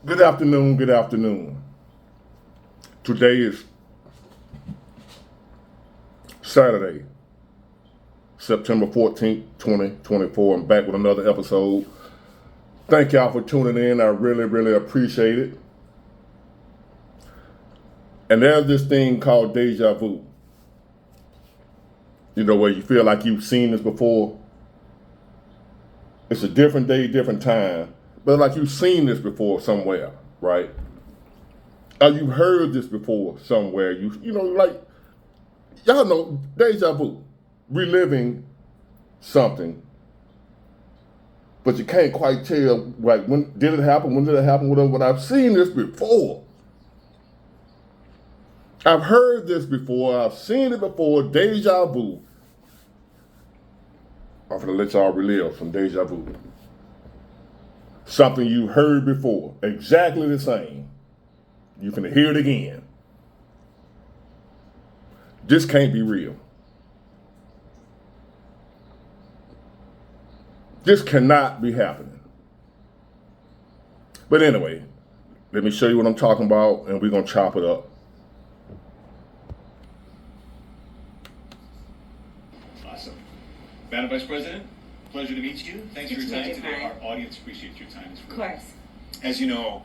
Good afternoon, good afternoon. Today is Saturday, September 14th, 2024. I'm back with another episode. Thank y'all for tuning in. I really appreciate it. And there's this thing called deja vu. You know, where you feel like you've seen this before. It's a different day, different time, but like you've seen this before somewhere, right? Or you've heard this before somewhere. You know, like, y'all know, deja vu, reliving something, but you can't quite tell, like, when did it happen, when did it happen, whatever, but I've seen this before. I've heard this before, I've seen it before, deja vu. I'm gonna let y'all relive some deja vu. Something you heard before, exactly the same. You finna hear it again. This can't be real. This cannot be happening. But anyway, let me show you what I'm talking about, and we're gonna chop it up. Awesome. Madam Vice President, pleasure to meet you. Thanks for your time today. Hi. Our audience appreciates your time as well. Of course. As you know,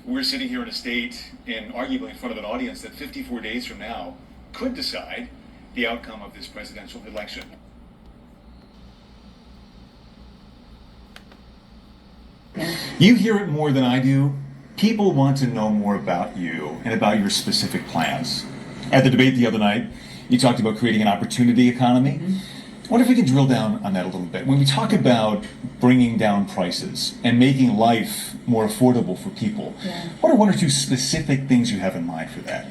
we're sitting here in a state and arguably in front of an audience that 54 days from now could decide the outcome of this presidential election. You hear it more than I do. People want to know more about you and about your specific plans. At the debate the other night, you talked about creating an opportunity economy. I wonder if we can drill down on that a little bit. When we talk about bringing down prices and making life more affordable for people, what are one or two specific things you have in mind for that?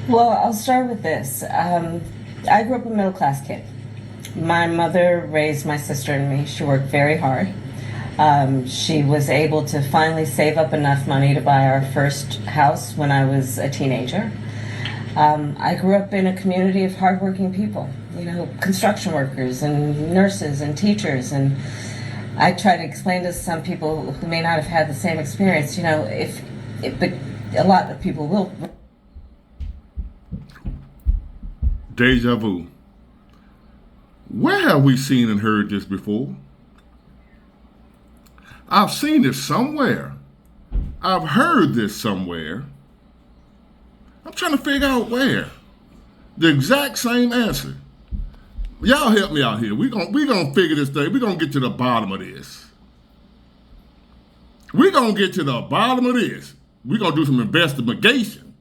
Well, I'll start with this. I grew up a middle-class kid. My mother raised my sister and me. She worked very hard. She was able to finally save up enough money to buy our first house when I was a teenager. I grew up in a community of hardworking people, you know, construction workers and nurses and teachers. And I try to explain to some people who may not have had the same experience, you know, but a lot of people will. Deja vu. Where have we seen and heard this before? I've seen this somewhere. I've heard this somewhere. I'm trying to figure out where. The exact same answer. Y'all help me out here. We gonna figure this thing. We're gonna get to the bottom of this. We're gonna get to the bottom of this. We're gonna do some investigation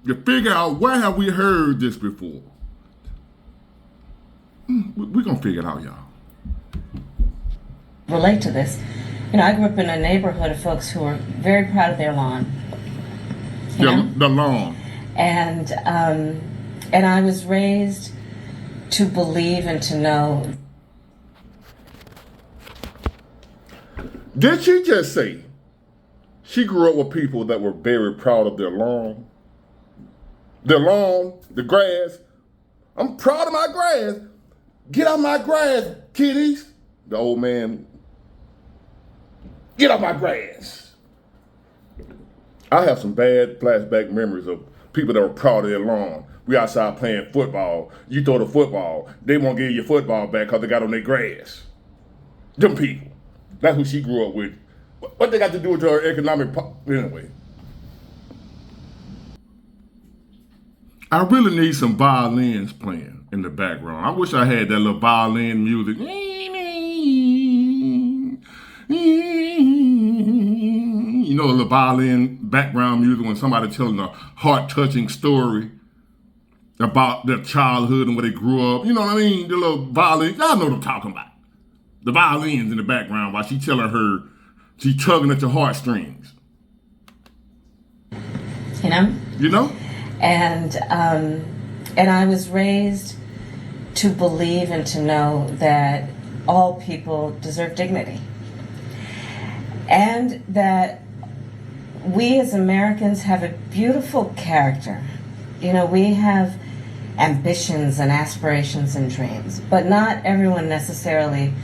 to figure out where have we heard this before. We're gonna figure it out, y'all. Relate to this. You know, I grew up in a neighborhood of folks who were very proud of their lawn. The lawn. And I was raised to believe and to know. Did she just say she grew up with people that were very proud of their lawn? Their lawn, the grass. I'm proud of my grass. Get out my grass, kiddies. The old man, get off my grass. I have some bad flashback memories of people that were proud of their lawn. We outside playing football. You throw the football. They won't give you your football back because they got on their grass. Them people. That's who she grew up with. What they got to do with her economic... Anyway. I really need some violins playing in the background. I wish I had that little violin music. You know, the violin background music when somebody telling a heart-touching story about their childhood and where they grew up. You know what I mean? The little violin. Y'all know what I'm talking about. The violins in the background while she telling her, she tugging at your heartstrings. You know? You know? And I was raised to believe and to know that all people deserve dignity. And that we as Americans have a beautiful character. You know, we have ambitions and aspirations and dreams, but not everyone necessarily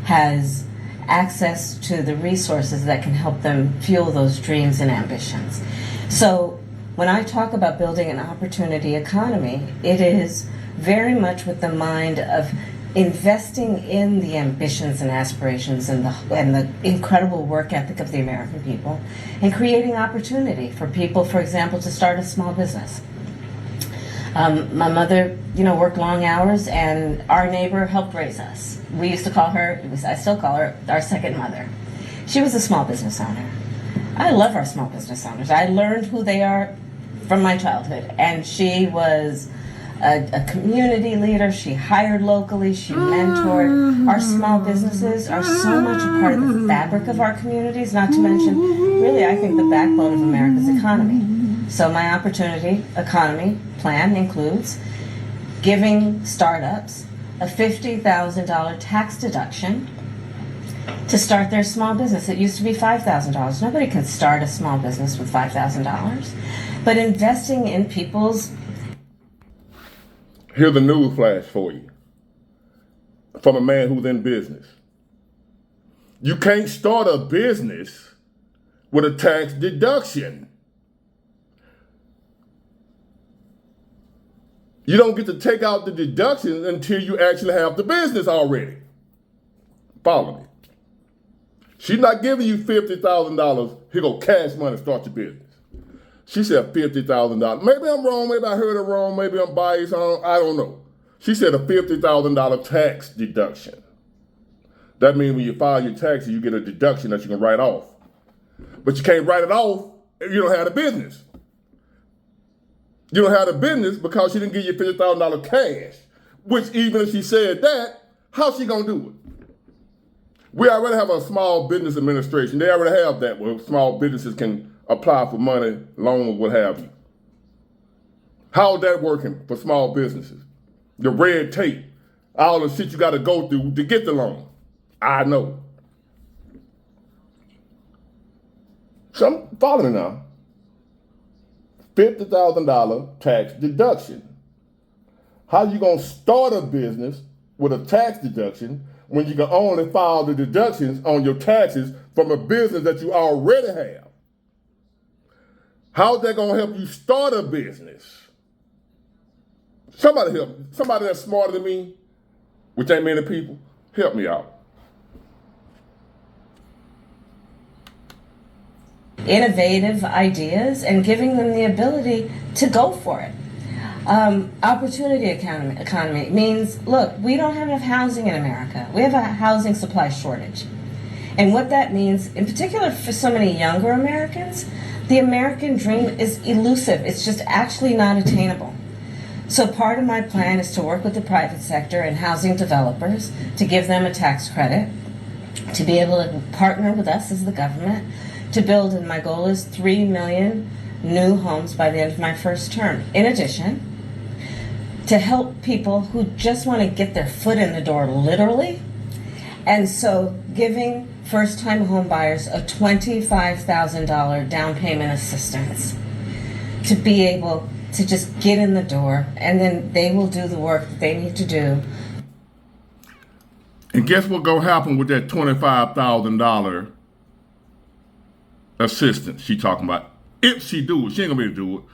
has access to the resources that can help them fuel those dreams and ambitions. So when I talk about building an opportunity economy, it is very much with the mind of investing in the ambitions and aspirations and the incredible work ethic of the American people, and creating opportunity for people, for example, to start a small business. My mother, worked long hours, and our neighbor helped raise us. We used to call her, I still call her, our second mother. She was a small business owner. I love our small business owners. I learned who they are from my childhood, and she was a community leader. She hired locally, she mentored. Our small businesses are so much a part of the fabric of our communities, not to mention, really, I think, the backbone of America's economy. So my opportunity economy plan includes giving startups a $50,000 tax deduction to start their small business. It used to be $5,000. Nobody can start a small business with $5,000. But investing in people's... Here's a news flash for you from a man who's in business. You can't start a business with a tax deduction. You don't get to take out the deduction until you actually have the business already. Follow me. She's not giving you $50,000, here go cash money, start your business. She said $50,000. Maybe I'm wrong, maybe I heard it wrong, maybe I'm biased, I don't know. She said a $50,000 tax deduction. That means when you file your taxes, you get a deduction that you can write off. But you can't write it off if you don't have the business. You don't have the business because she didn't give you $50,000 cash, which even if she said that, how's she gonna do it? We already have a small business administration. They already have that where small businesses can apply for money, loans, what have you. How is that working for small businesses? The red tape, all the shit you got to go through to get the loan. I know. So follow me now. $50,000 tax deduction. How you gonna start a business with a tax deduction when you can only file the deductions on your taxes from a business that you already have? How's that gonna help you start a business? Somebody help me. Somebody that's smarter than me, which ain't many people, help me out. Innovative ideas and giving them the ability to go for it. Opportunity economy means, look, we don't have enough housing in America. We have a housing supply shortage. And what that means, in particular for so many younger Americans, the American dream is elusive. It's just actually not attainable. So part of my plan is to work with the private sector and housing developers to give them a tax credit, to be able to partner with us as the government, to build, and my goal is 3 million new homes by the end of my first term. In addition, to help people who just want to get their foot in the door, literally. And so giving first-time home buyers a $25,000 down payment assistance to be able to just get in the door, and then they will do the work that they need to do. And guess what gonna happen with that $25,000 assistance she talking about? If she do it, she ain't gonna be able to do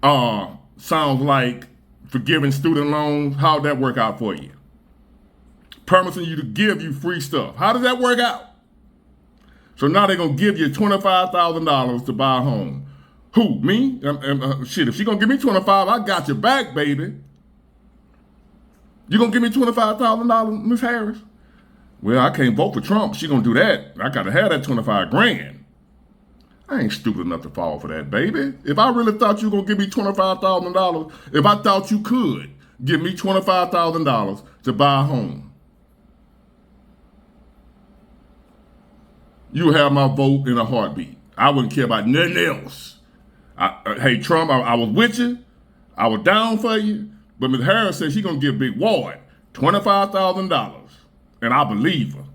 it. Sounds like forgiving student loans. How'd that work out for you? Promising you to give you free stuff. How does that work out? So now they're gonna give you $25,000 to buy a home. Who, me? Shit, if she gonna give me $25,000, I got your back, baby. You gonna give me $25,000, Miss Harris? Well, I can't vote for Trump. She gonna do that. I gotta have that 25 grand. I ain't stupid enough to fall for that, baby. If I really thought you were gonna give me $25,000, if I thought you could give me $25,000 to buy a home, you have my vote in a heartbeat. I wouldn't care about nothing else. Hey, Trump, I was with you. I was down for you. But Ms. Harris said she's going to give Big Ward $25,000. And I believe her.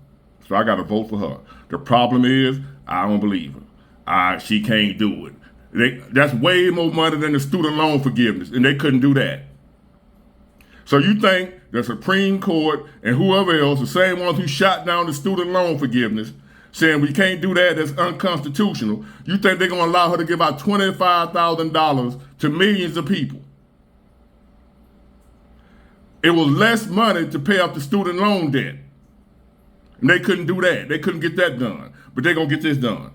So I got to vote for her. The problem is, I don't believe her. She can't do it. That's way more money than the student loan forgiveness. And they couldn't do that. So you think the Supreme Court and whoever else, the same ones who shot down the student loan forgiveness, saying we can't do that, that's unconstitutional, you think they're going to allow her to give out $25,000 to millions of people? It was less money to pay off the student loan debt. And they couldn't do that. They couldn't get that done. But they're going to get this done.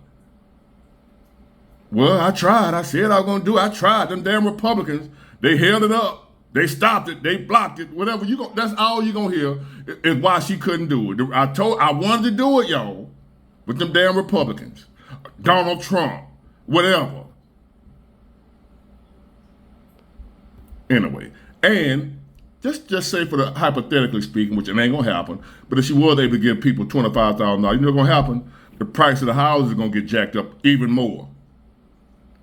Well, I tried. I said I was going to do it. I tried. Them damn Republicans, they held it up. They stopped it. They blocked it. Whatever. That's all you're going to hear is why she couldn't do it. I wanted to do it, y'all, with them damn Republicans. Donald Trump. Whatever. Anyway. And just say for the hypothetically speaking, which it ain't going to happen, but if she was able to give people $25,000, you know what's going to happen? The price of the houses is going to get jacked up even more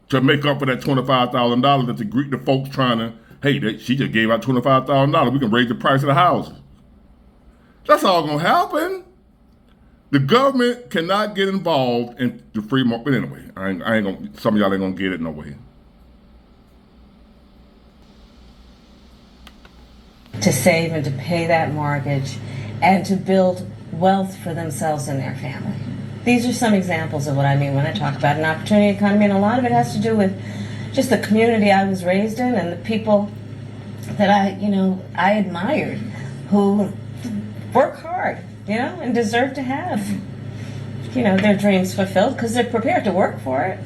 to make up for that $25,000 that the folks trying to, hey, she just gave out $25,000. We can raise the price of the houses. That's all going to happen. The government cannot get involved in the free market. But anyway, I ain't gonna. Some of y'all ain't gonna get it no way. To save and to pay that mortgage and to build wealth for themselves and their family. These are some examples of what I mean when I talk about an opportunity economy, and a lot of it has to do with just the community I was raised in and the people that I admired who work hard, and deserve to have, their dreams fulfilled because they're prepared to work for it.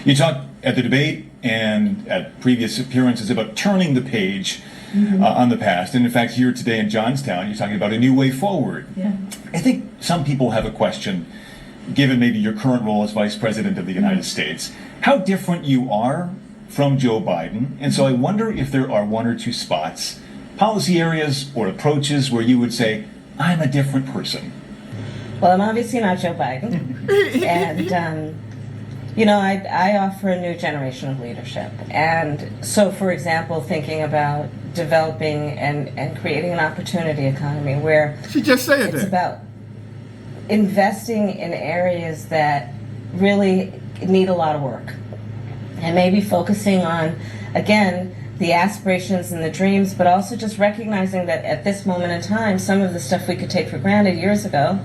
You talked at the debate and at previous appearances about turning the page on the past. And in fact, here today in Johnstown, you're talking about a new way forward. Yeah. I think some people have a question, given maybe your current role as Vice President of the United States, how different you are from Joe Biden. And so I wonder if there are one or two spots, policy areas or approaches where you would say, I'm a different person. Well, I'm obviously not Joe Biden. And, I offer a new generation of leadership. And so, for example, thinking about developing and creating an opportunity economy where she just said it's that. about investing in areas that really need a lot of work. And maybe focusing on, again, the aspirations and the dreams, but also just recognizing that at this moment in time, some of the stuff we could take for granted years ago,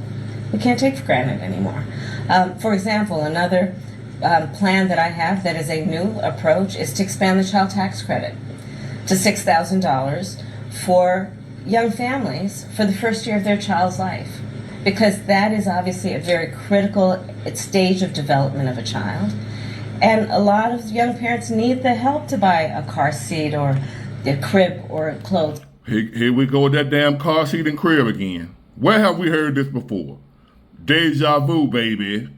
we can't take for granted anymore. For example, another plan that I have that is a new approach is to expand the child tax credit to $6,000 for young families for the first year of their child's life. Because that is obviously a very critical stage of development of a child. And a lot of young parents need the help to buy a car seat or a crib or clothes. Here we go with that damn car seat and crib again. Where have we heard this before? Deja vu, baby.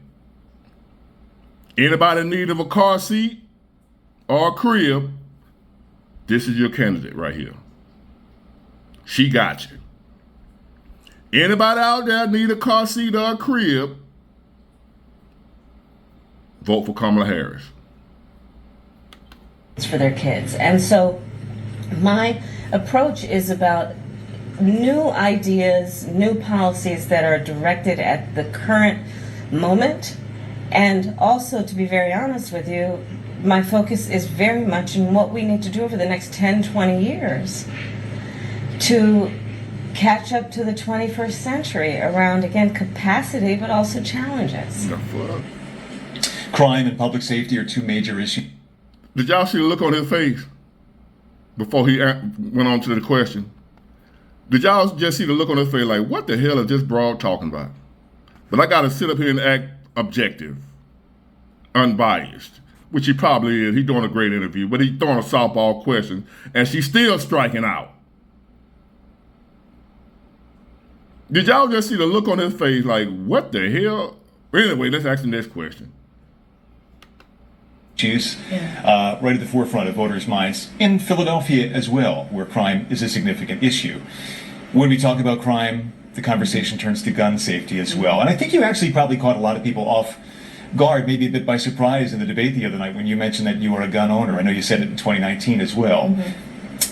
Anybody in need of a car seat or a crib, this is your candidate right here. She got you. Anybody out there need a car seat or a crib, vote for Kamala Harris. It's for their kids. And so my approach is about new ideas, new policies that are directed at the current moment. And also, to be very honest with you, my focus is very much in what we need to do over the next 10, 20 years to catch up to the 21st century around, again, capacity, but also challenges. Crime and public safety are two major issues. Did y'all see the look on his face before he went on to the question? Did y'all just see the look on his face like, what the hell is this broad talking about? But I got to sit up here and act objective, unbiased, which he probably is. He's doing a great interview, but he's throwing a softball question, and she's still striking out. Did y'all just see the look on his face like, what the hell? Anyway, let's ask the next question. Issues right at the forefront of voters' minds in Philadelphia as well, where crime is a significant issue. When we talk about crime, the conversation turns to gun safety as well. And I think you actually probably caught a lot of people off guard, maybe a bit by surprise in the debate the other night when you mentioned that you are a gun owner. I know you said it in 2019 as well. I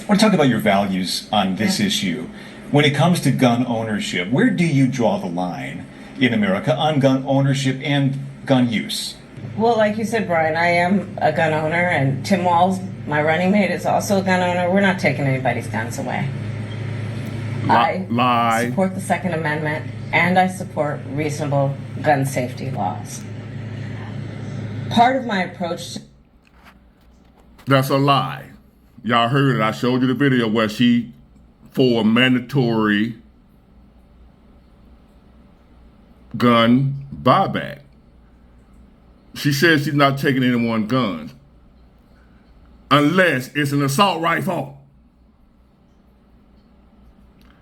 want to talk about your values on this issue. When it comes to gun ownership, where do you draw the line in America on gun ownership and gun use? Well, like you said, Brian, I am a gun owner, and Tim Walz, My running mate is also a gun owner. We're not taking anybody's guns away. I Lie. support the Second Amendment, and I support reasonable gun safety laws. Part of my approach to That's a lie. Y'all heard it. I showed you the video where she, for mandatory gun buyback. She says she's not taking anyone's guns unless it's an assault rifle.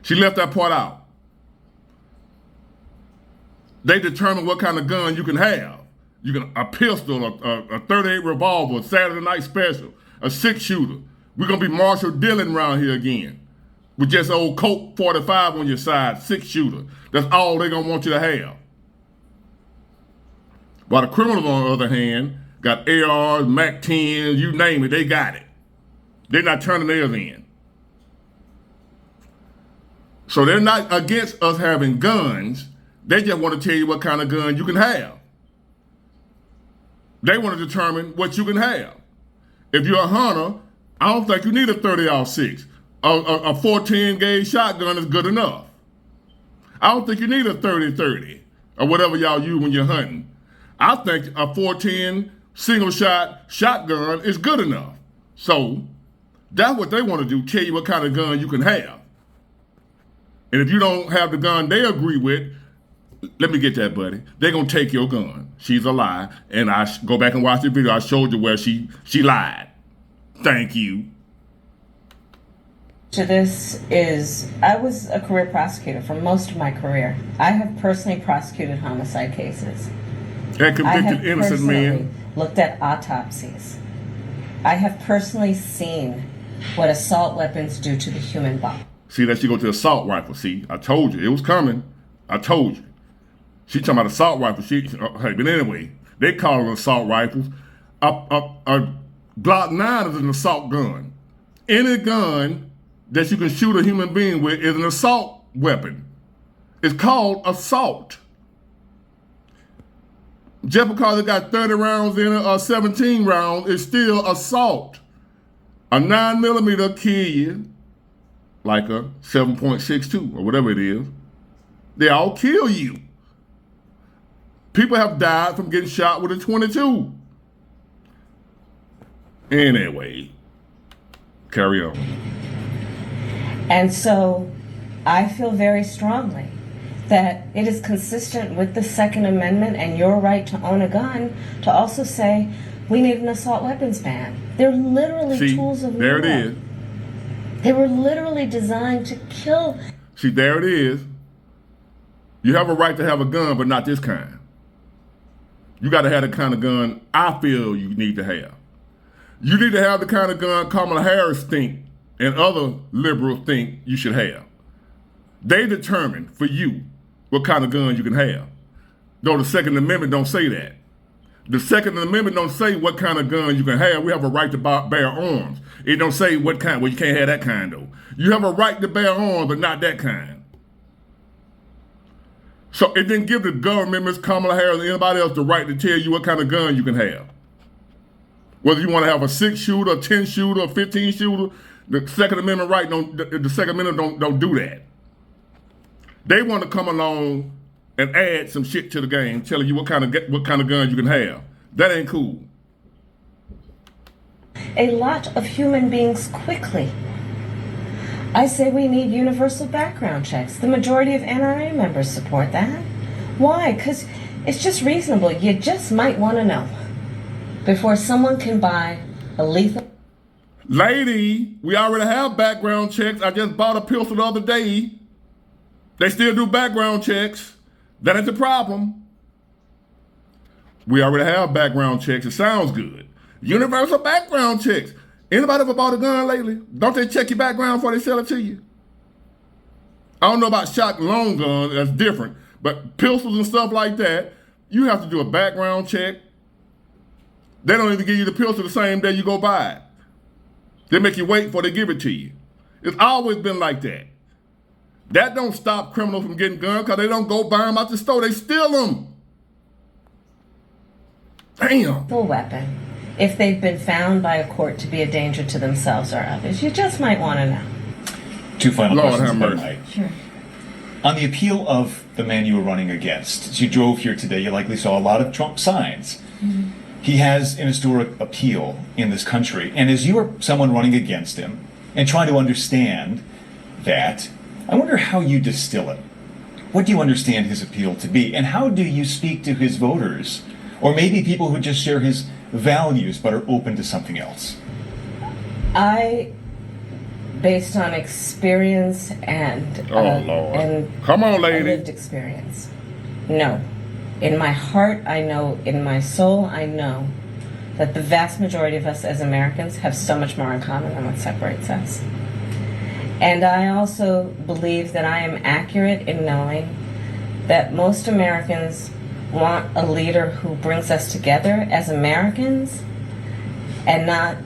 She left that part out. They determine what kind of gun you can have. You can a pistol, a 38 revolver, a Saturday night special, a 6-shooter. We're gonna be Marshall Dillon around here again with just old Colt 45 on your side, 6-shooter. That's all they're gonna want you to have. While the criminals, on the other hand, got ARs, MAC 10s, you name it, they got it. They're not turning theirs in. So they're not against us having guns. They just want to tell you what kind of gun you can have. They want to determine what you can have. If you're a hunter, I don't think you need a 30-06. A 410 gauge shotgun is good enough. I don't think you need a 30-30 or whatever y'all use when you're hunting. I think a 410 single shot shotgun is good enough. So that's what they want to do, tell you what kind of gun you can have. And if you don't have the gun they agree with, let me get that, buddy. They're going to take your gun. She's a lie. And I go back and watch the video. I showed you where she lied. Thank you. to this is I was a career prosecutor for most of my career. I have personally prosecuted homicide cases. And I have convicted innocent personally men. looked at autopsies. I have personally seen what assault weapons do to the human body. See, that she go to the assault rifle. See, I told you. It was coming. I told you. She talking about assault rifle. Hey, but anyway, they call them assault rifles. A Glock 9 is an assault gun. Any gun that you can shoot a human being with is an assault weapon. It's called assault. Just because it got 30 rounds in it or 17 rounds, it's still assault. A 9mm kill you like a 7.62 or whatever it is. They all kill you. People have died from getting shot with a 22. Anyway, carry on. And so I feel very strongly that it is consistent with the Second Amendment and your right to own a gun to also say we need an assault weapons ban. They're literally tools of war. There it is. They were literally designed to kill. See, there it is. You have a right to have a gun, but not this kind. You got to have the kind of gun I feel you need to have. You need to have the kind of gun Kamala Harris think and other liberals think you should have. They determine for you what kind of gun you can have. Though the Second Amendment don't say that. The Second Amendment don't say what kind of gun you can have. We have a right to bear arms. It don't say what kind. Well, you can't have that kind though. You have a right to bear arms, but not that kind. So it didn't give the government, Ms. Kamala Harris, or anybody else the right to tell you what kind of gun you can have. Whether you want to have a 6-shooter, a 10-shooter, a 15-shooter, the Second Amendment right the Second Amendment don't do that. They want to come along and add some shit to the game, telling you what kind of gun you can have. That ain't cool. A lot of human beings quickly. I say we need universal background checks. The majority of NRA members support that. Why? Because it's just reasonable. You just might want to know before someone can buy a lethal. Lady, we already have background checks. I just bought a pistol the other day. They still do background checks. That ain't the problem. We already have background checks. It sounds good. Universal background checks. Anybody ever bought a gun lately? Don't they check your background before they sell it to you? I don't know about shot and long guns. That's different. But pistols and stuff like that, you have to do a background check. They don't even give you the pistol the same day you go buy it. They make you wait before they give it to you. It's always been like that. That don't stop criminals from getting guns because they don't go buy them out the store. They steal them. Damn. Full weapon. if they've been found by a court to be a danger to themselves or others. You just might want to know. Two final Lord questions, have if I mercy. might. Sure. On the appeal of the man you were running against, as you drove here today, you likely saw a lot of Trump signs. Mm-hmm. He has an historic appeal in this country. And as you are someone running against him and trying to understand that, I wonder how you distill it. What do you understand his appeal to be? And how do you speak to his voters? Or maybe people who just share his values but are open to something else? Based on experience and Lord. Come on, lady. lived experience. No. In my heart, I know, in my soul, I know that the vast majority of us as Americans have so much more in common than what separates us. And I also believe that I am accurate in knowing that most Americans want a leader who brings us together as Americans and not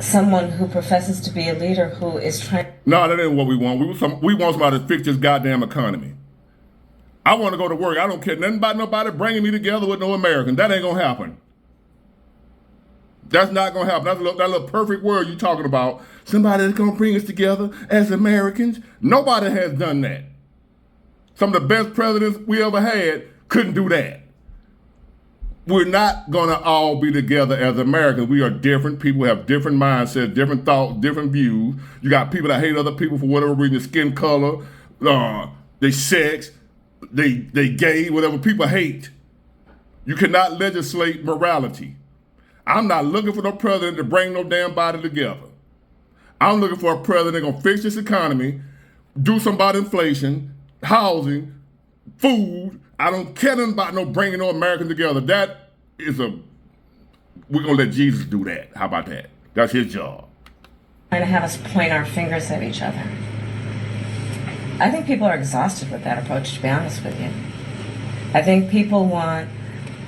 someone who professes to be a leader who is trying. No, that ain't what we want. We want somebody to fix this goddamn economy. I want to go to work. I don't care nothing about nobody bringing me together with no American. That ain't gonna happen. That's not gonna happen. That little perfect word you talking about. Somebody that's gonna bring us together as Americans. Nobody has done that. Some of the best presidents we ever had couldn't do that. We're not going to all be together as Americans. We are different. People have different mindsets, different thoughts, different views. You got people that hate other people for whatever reason, their skin color, their sex, they gay, whatever people hate. You cannot legislate morality. I'm not looking for no president to bring no damn body together. I'm looking for a president that's going to fix this economy, do something about inflation, housing, food. I don't care nothing about no bringing no Americans together. We're going to let Jesus do that. How about that? That's his job. Trying to have us point our fingers at each other. I think people are exhausted with that approach, to be honest with you. I think people want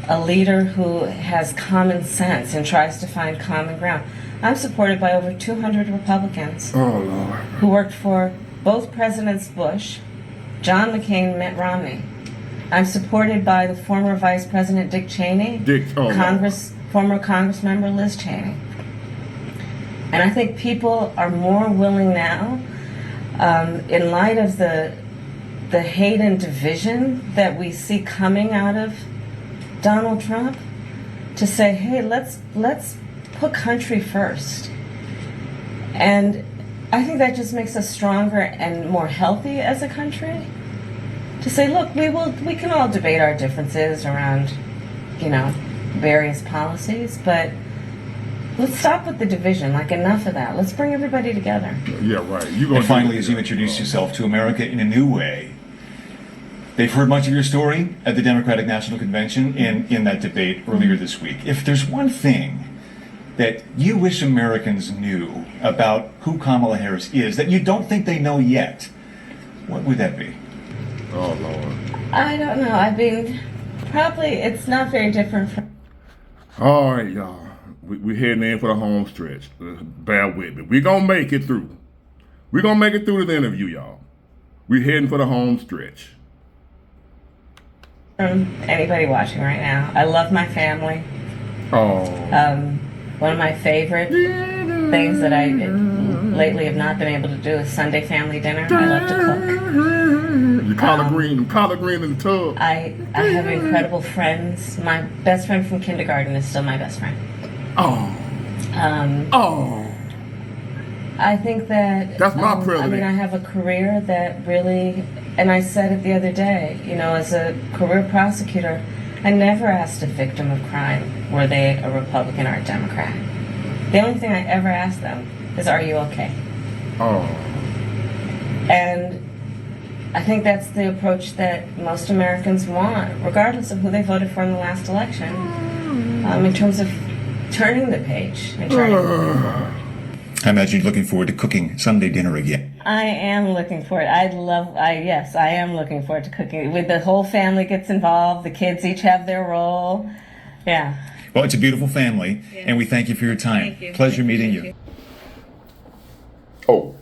a leader who has common sense and tries to find common ground. I'm supported by over 200 Republicans who worked for both Presidents Bush, John McCain, Mitt Romney. I'm supported by the former Vice President Dick Cheney, former Congressmember Liz Cheney. And I think people are more willing now, in light of the hate and division that we see coming out of Donald Trump, to say, hey, let's put country first. And I think that just makes us stronger and more healthy as a country. To say, look, we can all debate our differences around, various policies, but let's stop with the division. Like, enough of that. Let's bring everybody together. Yeah, right. And finally, as you introduce yourself to America in a new way, they've heard much of your story at the Democratic National Convention and in that debate earlier this week. If there's one thing that you wish Americans knew about who Kamala Harris is that you don't think they know yet, what would that be? Oh, Lord. I don't know. I mean, probably it's not very different from... All right, y'all. We're heading in for the home stretch. Bear with me. We're going to make it through. We're going to make it through this interview, y'all. We're heading for the home stretch. Anybody watching right now, I love my family. Oh. One of my favorite things that I lately have not been able to do is Sunday family dinner. I love to cook. Your collard green in the tub. I have incredible friends. My best friend from kindergarten is still my best friend. I think that... That's my privilege. I mean, I have a career that really... And I said it the other day, as a career prosecutor, I never asked a victim of crime, were they a Republican or a Democrat. The only thing I ever asked them is, are you okay? And I think that's the approach that most Americans want, regardless of who they voted for in the last election, in terms of turning the page and trying to move forward. I imagine you're looking forward to cooking Sunday dinner again. I am looking forward. Yes, I am looking forward to cooking. With the whole family gets involved, the kids each have their role. Yeah. Well, it's a beautiful family, and we thank you for your time. Thank you. Pleasure meeting you. Oh.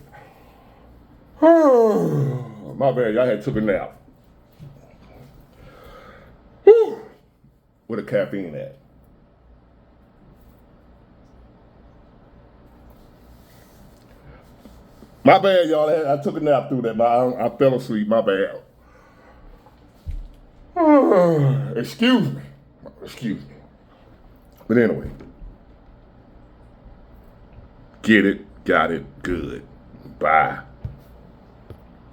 My bad, y'all had took a nap. Whew. Where the caffeine at? My bad, y'all. I took a nap through that, but I fell asleep. My bad. Excuse me. Excuse me. But anyway, get it, got it, good. Bye.